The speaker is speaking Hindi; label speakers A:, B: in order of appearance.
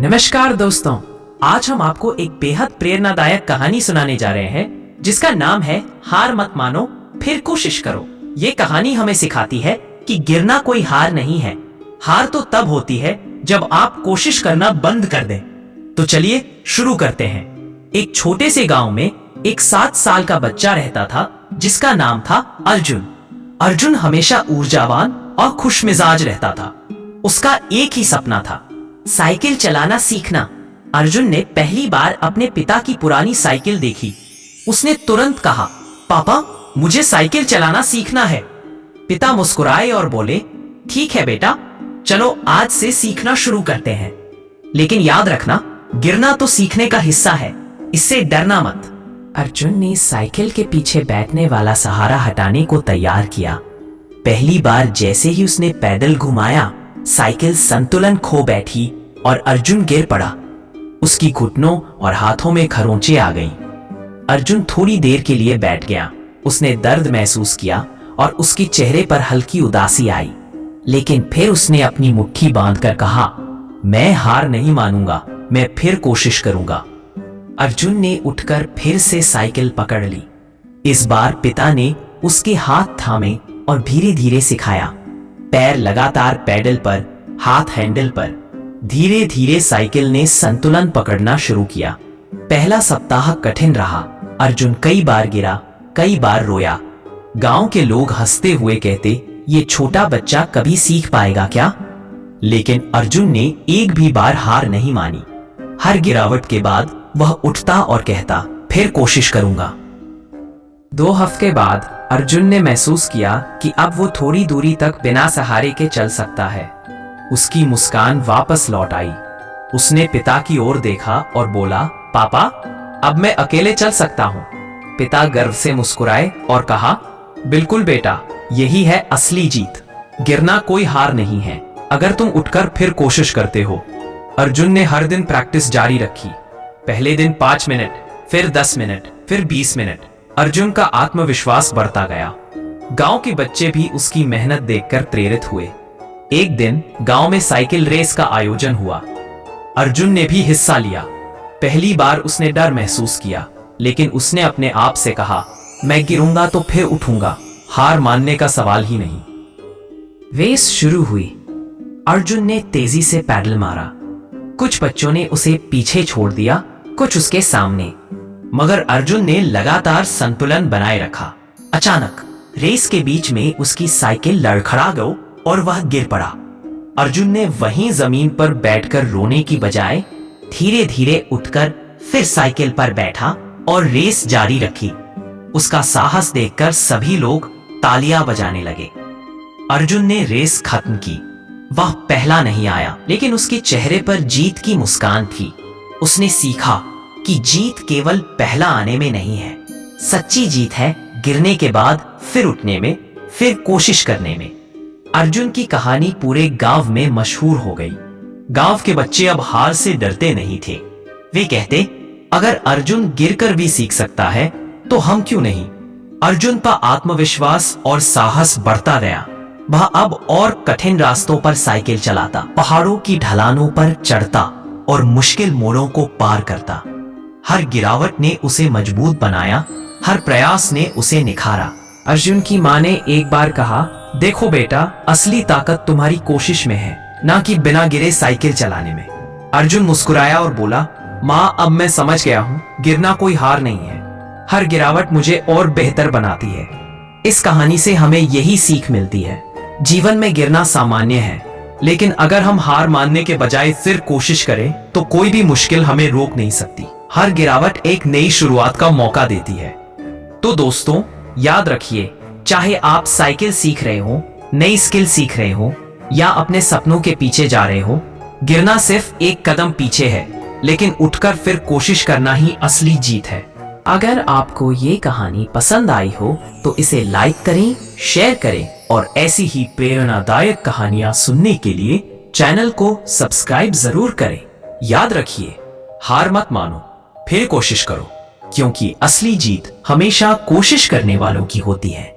A: नमस्कार दोस्तों, आज हम आपको एक बेहद प्रेरणादायक कहानी सुनाने जा रहे हैं जिसका नाम है हार मत मानो फिर कोशिश करो। ये कहानी हमें सिखाती है कि गिरना कोई हार नहीं है। हार तो तब होती है जब आप कोशिश करना बंद कर दें। तो चलिए शुरू करते हैं। एक छोटे से गांव में एक 7 साल का बच्चा रहता था जिसका नाम था अर्जुन। अर्जुन हमेशा ऊर्जावान और खुशमिजाज रहता था। उसका एक ही सपना था, साइकिल चलाना सीखना। अर्जुन ने पहली बार अपने पिता की पुरानी साइकिल देखी। उसने तुरंत कहा, पापा मुझे साइकिल चलाना सीखना है। पिता मुस्कुराए और बोले, ठीक है बेटा, चलो आज से सीखना शुरू करते हैं। लेकिन याद रखना, गिरना तो सीखने का हिस्सा है, इससे डरना मत। अर्जुन ने साइकिल के पीछे बैठने वाला सहारा हटाने को तैयार किया। पहली बार जैसे ही उसने पैडल घुमाया, साइकिल संतुलन खो बैठी और अर्जुन गिर पड़ा। उसकी घुटनों और हाथों में खरोंचें आ गईं। अर्जुन थोड़ी देर के लिए बैठ गया। उसने दर्द महसूस किया और उसके चेहरे पर हल्की उदासी आई। लेकिन फिर उसने अपनी मुट्ठी बांधकर कहा, मैं हार नहीं मानूंगा, मैं फिर कोशिश करूंगा। अर्जुन ने उठकर फिर से साइकिल पकड़ ली। इस बार पिता ने उसके हाथ थामे और धीरे धीरे सिखाया। पैर लगातार पैडल पर, हाथ हैंडल पर। धीरे धीरे साइकिल ने संतुलन पकड़ना शुरू किया। पहला सप्ताह कठिन रहा। अर्जुन कई बार गिरा, कई बार रोया। गांव के लोग हंसते हुए कहते, ये छोटा बच्चा कभी सीख पाएगा क्या? लेकिन अर्जुन ने एक भी बार हार नहीं मानी। हर गिरावट के बाद वह उठता और कहता, फिर कोशिश करूंगा। 2 हफ्ते बाद अर्जुन ने महसूस किया कि अब वो थोड़ी दूरी तक बिना सहारे के चल सकता है। उसकी मुस्कान वापस लौट आई। उसने पिता की ओर देखा और बोला, पापा अब मैं अकेले चल सकता हूँ। पिता गर्व से मुस्कुराए और कहा, बिल्कुल बेटा, यही है असली जीत। गिरना कोई हार नहीं है, अगर तुम उठकर फिर कोशिश करते हो। अर्जुन ने हर दिन प्रैक्टिस जारी रखी। पहले दिन 5 मिनट, फिर 10 मिनट, फिर 20 मिनट। अर्जुन का आत्मविश्वास बढ़ता गया। गांव के बच्चे भी उसकी मेहनत देखकर प्रेरित हुए। एक दिन गांव में साइकिल रेस का आयोजन हुआ। अर्जुन ने भी हिस्सा लिया। पहली बार उसने डर महसूस किया, लेकिन उसने अपने आप से कहा, मैं गिरूंगा तो फिर उठूंगा, हार मानने का सवाल ही नहीं। रेस शुरू हुई। अर्जुन ने तेजी से पैडल मारा। कुछ बच्चों ने उसे पीछे छोड़ दिया, कुछ उसके सामने, मगर अर्जुन ने लगातार संतुलन बनाए रखा। अचानक रेस के बीच में उसकी साइकिल लड़खड़ा गई और वह गिर पड़ा। अर्जुन ने वहीं जमीन पर बैठकर रोने की बजाय धीरे धीरे उठकर फिर साइकिल पर बैठा और रेस जारी रखी। उसका साहस देखकर सभी लोग तालियां बजाने लगे। अर्जुन ने रेस खत्म की। वह पहला नहीं आया, लेकिन उसके चेहरे पर जीत की मुस्कान थी। उसने सीखा कि जीत केवल पहला आने में नहीं है, सच्ची जीत है गिरने के बाद फिर उठने में, फिर कोशिश करने में। अर्जुन की कहानी पूरे गांव में मशहूर हो गई। गांव के बच्चे अब हार से डरते नहीं थे। वे कहते, अगर अर्जुन गिरकर भी सीख सकता है तो हम क्यों नहीं? अर्जुन का आत्मविश्वास और साहस बढ़ता गया। वह अब और कठिन रास्तों पर साइकिल चलाता, पहाड़ों की ढलानों पर चढ़ता और मुश्किल मोड़ों को पार करता। हर गिरावट ने उसे मजबूत बनाया, हर प्रयास ने उसे निखारा। अर्जुन की माँ ने एक बार कहा, देखो बेटा, असली ताकत तुम्हारी कोशिश में है, ना कि बिना गिरे साइकिल चलाने में। अर्जुन मुस्कुराया और बोला, माँ अब मैं समझ गया हूँ, गिरना कोई हार नहीं है, हर गिरावट मुझे और बेहतर बनाती है। इस कहानी से हमें यही सीख मिलती है, जीवन में गिरना सामान्य है, लेकिन अगर हम हार मानने के बजाय फिर कोशिश करें तो कोई भी मुश्किल हमें रोक नहीं सकती। हर गिरावट एक नई शुरुआत का मौका देती है। तो दोस्तों याद रखिए, चाहे आप साइकिल सीख रहे हो, नई स्किल सीख रहे हो या अपने सपनों के पीछे जा रहे हो, गिरना सिर्फ एक कदम पीछे है, लेकिन उठकर फिर कोशिश करना ही असली जीत है। अगर आपको ये कहानी पसंद आई हो तो इसे लाइक करें, शेयर करें और ऐसी ही प्रेरणादायक कहानियां सुनने के लिए चैनल को सब्सक्राइब जरूर करें। याद रखिए, हार मत मानो, फिर कोशिश करो, क्योंकि असली जीत हमेशा कोशिश करने वालों की होती है।